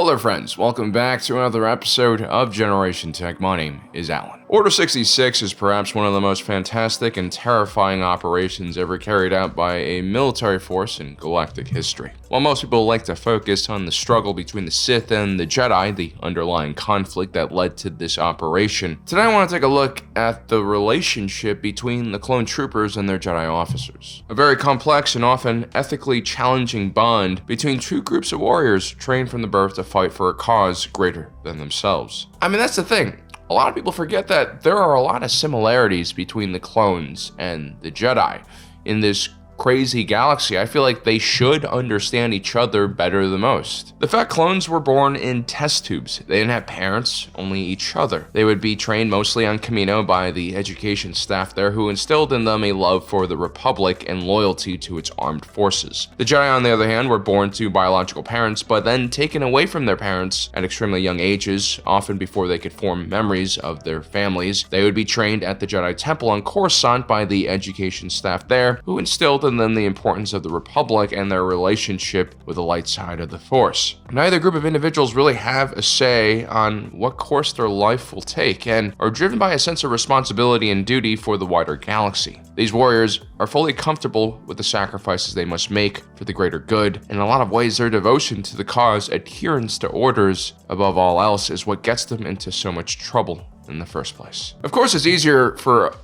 Hello there, friends. Welcome back to another episode of Generation Tech. My name is Alan. Order 66 is perhaps one of the most fantastic and terrifying operations ever carried out by a military force in galactic history. While most people like to focus on the struggle between the Sith and the Jedi, the underlying conflict that led to this operation, today I want to take a look at the relationship between the clone troopers and their Jedi officers. A very complex and often ethically challenging bond between two groups of warriors trained from the birth to fight for a cause greater than themselves. I mean, that's the thing. A lot of people forget that there are a lot of similarities between the clones and the Jedi in this crazy galaxy. I feel like they should understand each other better than most. The fact clones were born in test tubes. They didn't have parents, only each other. They would be trained mostly on Kamino by the education staff there, who instilled in them a love for the Republic and loyalty to its armed forces. The Jedi, on the other hand, were born to biological parents, but then taken away from their parents at extremely young ages, often before they could form memories of their families. They would be trained at the Jedi Temple on Coruscant by the education staff there, who instilled in them the importance of the Republic and their relationship with the light side of the Force. Neither group of individuals really have a say on what course their life will take and are driven by a sense of responsibility and duty for the wider galaxy. These warriors are fully comfortable with the sacrifices they must make for the greater good. In a lot of ways, their devotion to the cause, adherence to orders above all else, is what gets them into so much trouble in the first place. Of course, it's easier for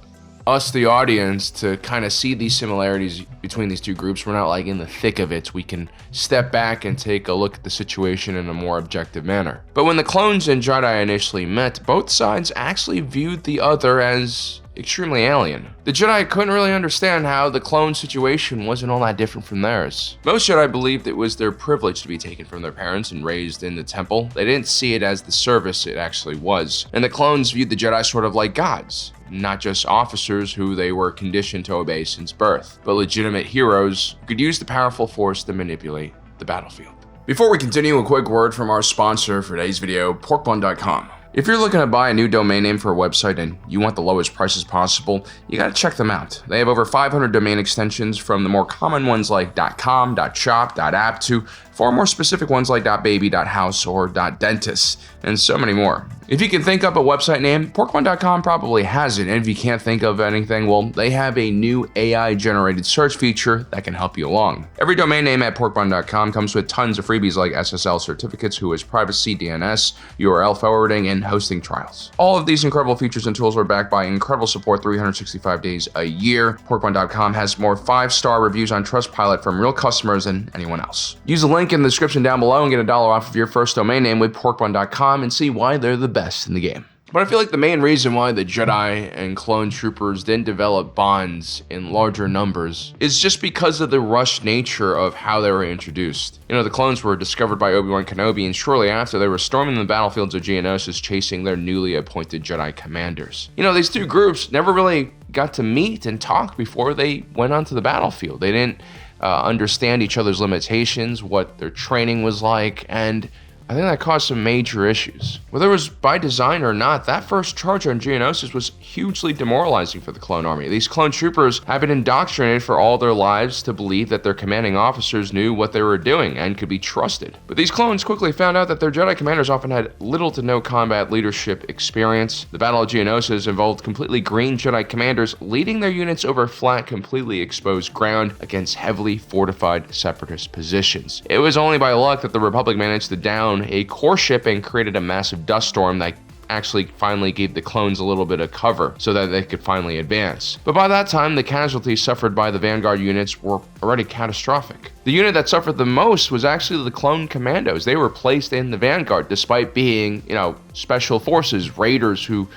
us, the audience, to kind of see these similarities between these two groups. We're not like in the thick of it. We can step back and take a look at the situation in a more objective manner. But when the clones and Jedi initially met, both sides actually viewed the other as extremely alien. The Jedi couldn't really understand how the clone situation wasn't all that different from theirs. Most Jedi believed it was their privilege to be taken from their parents and raised in the temple. They didn't see it as the service it actually was. And the clones viewed the Jedi sort of like gods, not just officers who they were conditioned to obey since birth, but legitimate heroes who could use the powerful force to manipulate the battlefield. Before we continue, a quick word from our sponsor for today's video, porkbun.com. If you're looking to buy a new domain name for a website and you want the lowest prices possible, you gotta check them out. They have over 500 domain extensions, from the more common ones like .com, .shop, .app to far more specific ones like .baby, .house, or .dentist, and so many more. If you can think up a website name, porkbun.com probably has it, and if you can't think of anything, well, they have a new AI-generated search feature that can help you along. Every domain name at porkbun.com comes with tons of freebies like SSL certificates, whois privacy, DNS, URL forwarding, and hosting trials. All of these incredible features and tools are backed by incredible support 365 days a year. Porkbun.com has more 5-star reviews on Trustpilot from real customers than anyone else. Use the link in the description down below and get $1 off of your first domain name with porkbun.com and see why they're the best in the game. But I feel like the main reason why the Jedi and clone troopers didn't develop bonds in larger numbers is just because of the rushed nature of how they were introduced. You know, the clones were discovered by Obi-Wan Kenobi, and shortly after, they were storming the battlefields of Geonosis chasing their newly appointed Jedi commanders. You know, these two groups never really got to meet and talk before they went onto the battlefield. They didn't understand each other's limitations, what their training was like, and I think that caused some major issues. Whether it was by design or not, that first charge on Geonosis was hugely demoralizing for the clone army. These clone troopers have been indoctrinated for all their lives to believe that their commanding officers knew what they were doing and could be trusted. But these clones quickly found out that their Jedi commanders often had little to no combat leadership experience. The Battle of Geonosis involved completely green Jedi commanders leading their units over flat, completely exposed ground against heavily fortified separatist positions. It was only by luck that the Republic managed to down a core ship and created a massive dust storm that actually finally gave the clones a little bit of cover so that they could finally advance. But by that time, the casualties suffered by the Vanguard units were already catastrophic. The unit that suffered the most was actually the clone commandos. They were placed in the Vanguard despite being, special forces, raiders who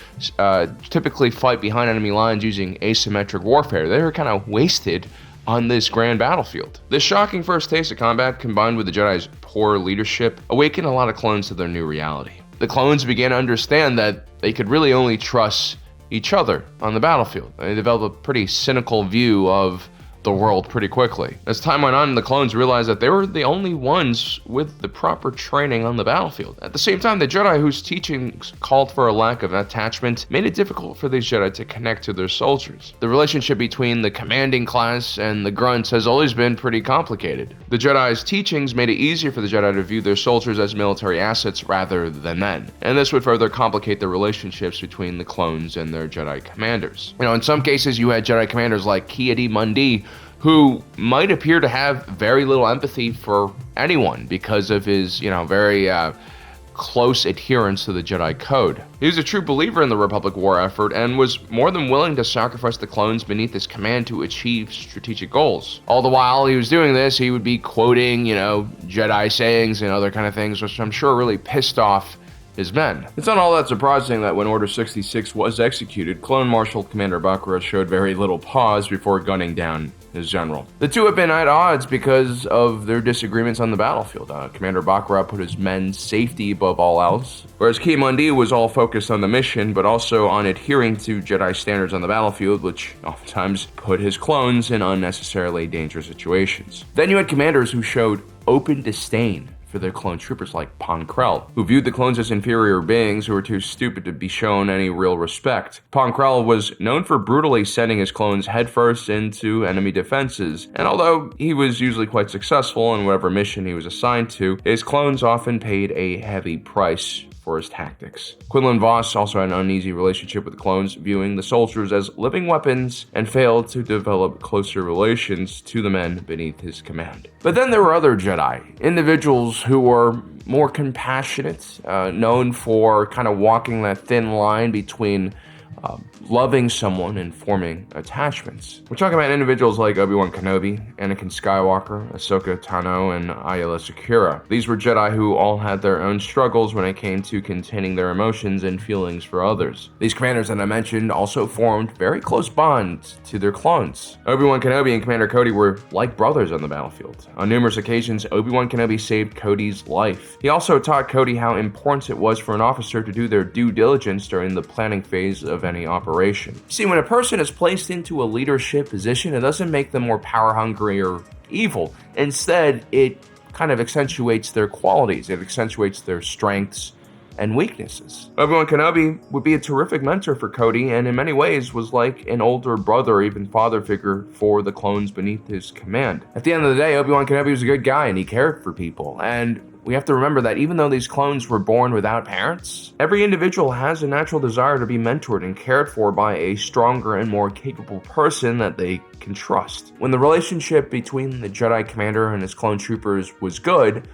typically fight behind enemy lines using asymmetric warfare. They were kind of wasted on this grand battlefield. This shocking first taste of combat, combined with the Jedi's poor leadership, awakened a lot of clones to their new reality. The clones began to understand that they could really only trust each other on the battlefield. They developed a pretty cynical view of the world pretty quickly. As time went on, the clones realized that they were the only ones with the proper training on the battlefield. At the same time, the Jedi whose teachings called for a lack of attachment made it difficult for these Jedi to connect to their soldiers. The relationship between the commanding class and the grunts has always been pretty complicated. The Jedi's teachings made it easier for the Jedi to view their soldiers as military assets rather than men, and this would further complicate the relationships between the clones and their Jedi commanders. In some cases, you had Jedi commanders like Ki-Adi-Mundi, who might appear to have very little empathy for anyone because of his, very close adherence to the Jedi Code. He was a true believer in the Republic War effort and was more than willing to sacrifice the clones beneath his command to achieve strategic goals. All the while he was doing this, he would be quoting, Jedi sayings and other kind of things, which I'm sure really pissed off his men. It's not all that surprising that when Order 66 was executed, Clone Marshal Commander Bakura showed very little pause before gunning down his general. The two have been at odds because of their disagreements on the battlefield. Commander Bakura put his men's safety above all else, whereas Ki-Mundi was all focused on the mission, but also on adhering to Jedi standards on the battlefield, which oftentimes put his clones in unnecessarily dangerous situations. Then you had commanders who showed open disdain for their clone troopers like Pon Krell, who viewed the clones as inferior beings who were too stupid to be shown any real respect. Pon Krell was known for brutally sending his clones headfirst into enemy defenses, and although he was usually quite successful in whatever mission he was assigned to, his clones often paid a heavy price for his tactics. Quinlan Vos also had an uneasy relationship with the clones, viewing the soldiers as living weapons, and failed to develop closer relations to the men beneath his command. But then there were other Jedi, individuals who were more compassionate, known for kind of walking that thin line between loving someone and forming attachments. We're talking about individuals like Obi-Wan Kenobi, Anakin Skywalker, Ahsoka Tano, and Aayla Secura. These were Jedi who all had their own struggles when it came to containing their emotions and feelings for others. These commanders that I mentioned also formed very close bonds to their clones. Obi-Wan Kenobi and Commander Cody were like brothers on the battlefield. On numerous occasions, Obi-Wan Kenobi saved Cody's life. He also taught Cody how important it was for an officer to do their due diligence during the planning phase of any operation. See, when a person is placed into a leadership position, it doesn't make them more power-hungry or evil. Instead, it kind of accentuates their qualities. It accentuates their strengths and weaknesses. Obi-Wan Kenobi would be a terrific mentor for Cody, and in many ways was like an older brother or even father figure for the clones beneath his command. At the end of the day, Obi-Wan Kenobi was a good guy and he cared for people, and we have to remember that even though these clones were born without parents, every individual has a natural desire to be mentored and cared for by a stronger and more capable person that they can trust. When the relationship between the Jedi Commander and his clone troopers was good,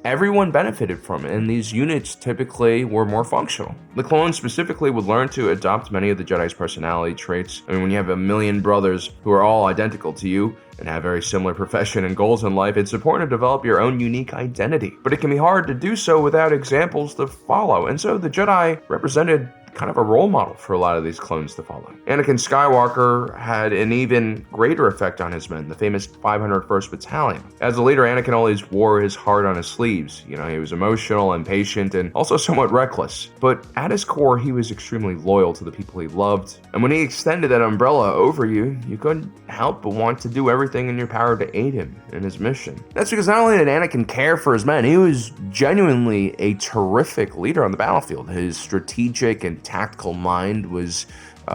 everyone benefited from it, and these units typically were more functional. The clones specifically would learn to adopt many of the Jedi's personality traits. When you have a million brothers who are all identical to you and have very similar profession and goals in life, it's important to develop your own unique identity. But it can be hard to do so without examples to follow, and so the Jedi represented kind of a role model for a lot of these clones to follow. Anakin Skywalker had an even greater effect on his men, the famous 501st Battalion. As a leader, Anakin always wore his heart on his sleeves. He was emotional, impatient, and also somewhat reckless. But at his core, he was extremely loyal to the people he loved. And when he extended that umbrella over you, you couldn't help but want to do everything in your power to aid him in his mission. That's because not only did Anakin care for his men, he was genuinely a terrific leader on the battlefield. His strategic and tactical mind was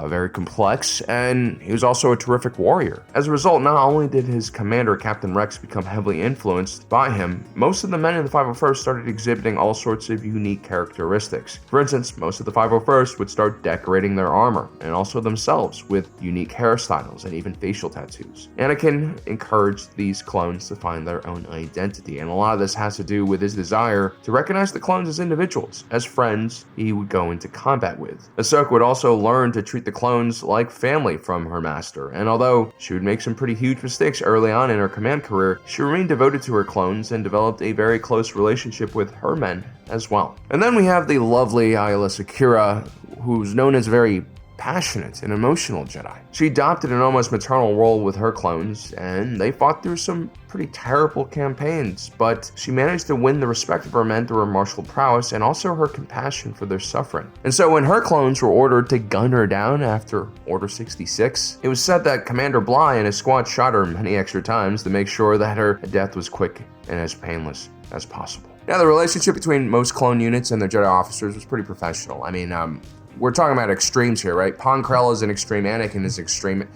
very complex, and he was also a terrific warrior. As a result, not only did his commander, Captain Rex, become heavily influenced by him, most of the men in the 501st started exhibiting all sorts of unique characteristics. For instance, most of the 501st would start decorating their armor, and also themselves, with unique hairstyles and even facial tattoos. Anakin encouraged these clones to find their own identity, and a lot of this has to do with his desire to recognize the clones as individuals, as friends he would go into combat with. Ahsoka would also learn to treat the clones like family from her master, and although she would make some pretty huge mistakes early on in her command career, she remained devoted to her clones and developed a very close relationship with her men as well. And then we have the lovely Aayla Secura, who's known as a very passionate and emotional Jedi. She adopted an almost maternal role with her clones, and they fought through some pretty terrible campaigns, but she managed to win the respect of her men through her martial prowess and also her compassion for their suffering. And so when her clones were ordered to gun her down after Order 66, it was said that Commander Bly and his squad shot her many extra times to make sure that her death was quick and as painless as possible. Now, the relationship between most clone units and their Jedi officers was pretty professional. I mean, we're talking about extremes here, right? Pon Krell is an extreme, Anakin is extreme.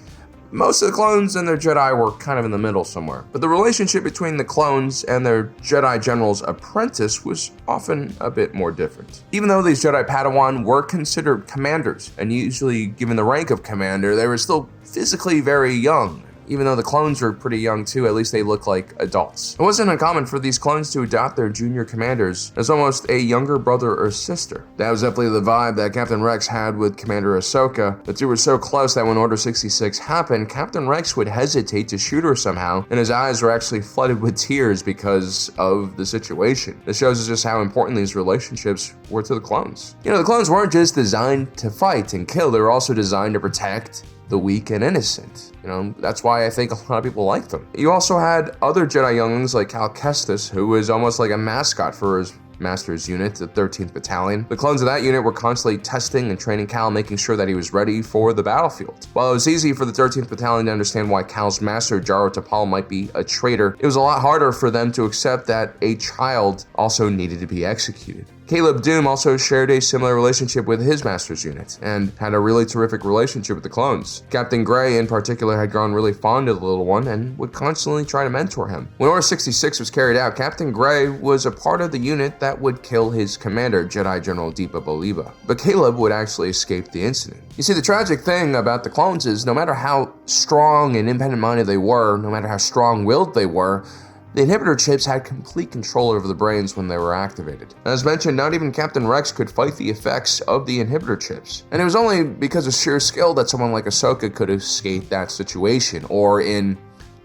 Most of the clones and their Jedi were kind of in the middle somewhere. But the relationship between the clones and their Jedi General's apprentice was often a bit more different. Even though these Jedi Padawan were considered commanders, and usually given the rank of commander, they were still physically very young. Even though the clones were pretty young too, at least they looked like adults. It wasn't uncommon for these clones to adopt their junior commanders as almost a younger brother or sister. That was definitely the vibe that Captain Rex had with Commander Ahsoka. The two were so close that when Order 66 happened, Captain Rex would hesitate to shoot her somehow, and his eyes were actually flooded with tears because of the situation. This shows us just how important these relationships were to the clones. You know, the clones weren't just designed to fight and kill, they were also designed to protect the weak and innocent. You know, that's why I think a lot of people liked them. You also had other Jedi younglings like Cal Kestis, who was almost like a mascot for his master's unit, the 13th Battalion. The clones of that unit were constantly testing and training Cal, making sure that he was ready for the battlefield. While it was easy for the 13th Battalion to understand why Cal's master, Jaro Tapal, might be a traitor, it was a lot harder for them to accept that a child also needed to be executed. Caleb Doom also shared a similar relationship with his master's unit and had a really terrific relationship with the clones. Captain Gray in particular had grown really fond of the little one and would constantly try to mentor him. When Order 66 was carried out, Captain Gray was a part of the unit that would kill his commander, Jedi General Deepa Boliva. But Caleb would actually escape the incident. You see, the tragic thing about the clones is no matter how strong and independent-minded they were, no matter how strong-willed they were, the inhibitor chips had complete control over the brains when they were activated. As mentioned, not even Captain Rex could fight the effects of the inhibitor chips. And it was only because of sheer skill that someone like Ahsoka could escape that situation, or in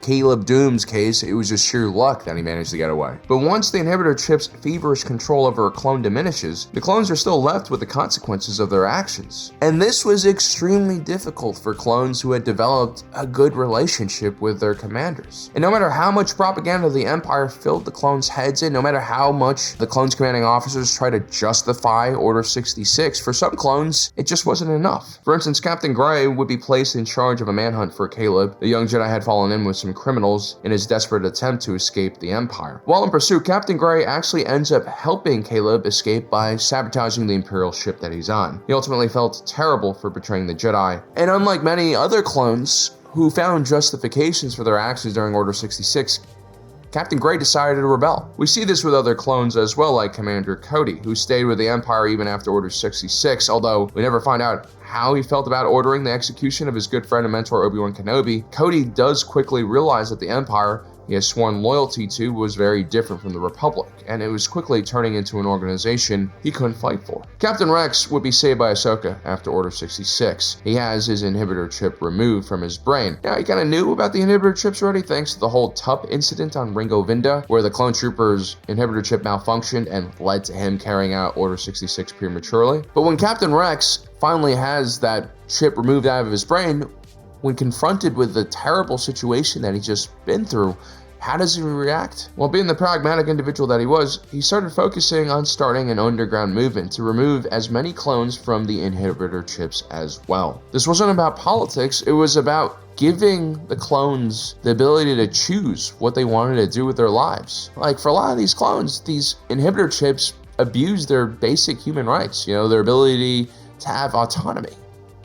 Caleb Doom's case, it was just sheer luck that he managed to get away. But once the inhibitor chip's feverish control over a clone diminishes, the clones are still left with the consequences of their actions. And this was extremely difficult for clones who had developed a good relationship with their commanders. And no matter how much propaganda the Empire filled the clones' heads in, no matter how much the clones' commanding officers tried to justify Order 66, for some clones, it just wasn't enough. For instance, Captain Gray would be placed in charge of a manhunt for Caleb. The young Jedi had fallen in with some criminals in his desperate attempt to escape the Empire. While in pursuit, Captain Gray actually ends up helping Caleb escape by sabotaging the Imperial ship that he's on. He ultimately felt terrible for betraying the Jedi, and unlike many other clones who found justifications for their actions during Order 66, Captain Gray decided to rebel. We see this with other clones as well, like Commander Cody, who stayed with the Empire even after Order 66, although we never find out how he felt about ordering the execution of his good friend and mentor Obi-Wan Kenobi. Cody does quickly realize that the Empire he has sworn loyalty to was very different from the Republic, and it was quickly turning into an organization he couldn't fight for. Captain Rex would be saved by Ahsoka after Order 66. He has his inhibitor chip removed from his brain. Now, he kind of knew about the inhibitor chips already thanks to the whole Tup incident on Ringo Vinda, where the clone trooper's inhibitor chip malfunctioned and led to him carrying out Order 66 prematurely. But when Captain Rex finally has that chip removed out of his brain, when confronted with the terrible situation that he's just been through, how does he react? Well, being the pragmatic individual that he was, he started focusing on starting an underground movement to remove as many clones from the inhibitor chips as well. This wasn't about politics, it was about giving the clones the ability to choose what they wanted to do with their lives. Like, for a lot of these clones, these inhibitor chips abuse their basic human rights, their ability to have autonomy.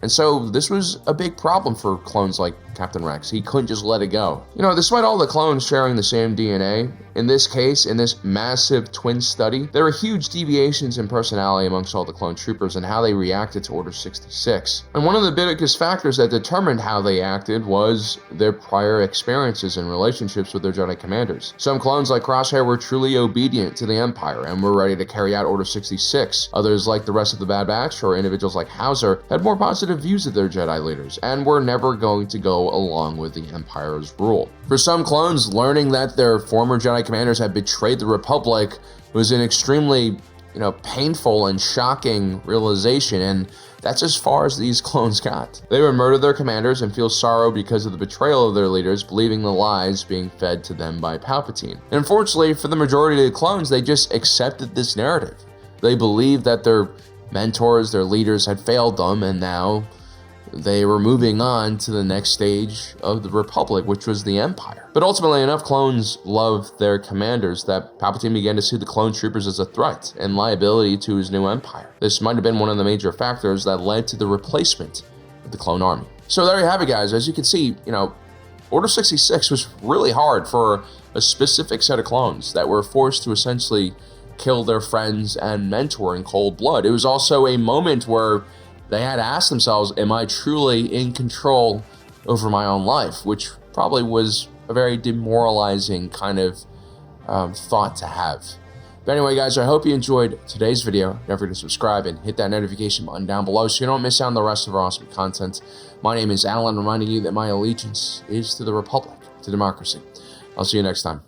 And so this was a big problem for clones like Captain Rex. He couldn't just let it go. Despite all the clones sharing the same DNA, in this case, in this massive twin study, there were huge deviations in personality amongst all the clone troopers and how they reacted to Order 66. And one of the biggest factors that determined how they acted was their prior experiences and relationships with their Jedi commanders. Some clones like Crosshair were truly obedient to the Empire and were ready to carry out Order 66. Others, like the rest of the Bad Batch, or individuals like Hauser, had more positive views of their Jedi leaders and were never going to go along with the Empire's rule. For some clones, learning that their former Jedi commanders had betrayed the Republic was an extremely, painful and shocking realization, and that's as far as these clones got. They would murder their commanders and feel sorrow because of the betrayal of their leaders, believing the lies being fed to them by Palpatine. And unfortunately, for the majority of the clones, they just accepted this narrative. They believed that their mentors, their leaders had failed them, and now they were moving on to the next stage of the Republic, which was the Empire. But ultimately enough clones loved their commanders that Palpatine began to see the clone troopers as a threat and liability to his new empire. This might have been one of the major factors that led to the replacement of the clone army. So there you have it, guys. As you can see, Order 66 was really hard for a specific set of clones that were forced to essentially kill their friends and mentor in cold blood. It was also a moment where they had to ask themselves, am I truly in control over my own life? Which probably was a very demoralizing kind of thought to have. But anyway, guys, I hope you enjoyed today's video. Don't forget to subscribe and hit that notification button down below so you don't miss out on the rest of our awesome content. My name is Alan, reminding you that my allegiance is to the Republic, to democracy. I'll see you next time.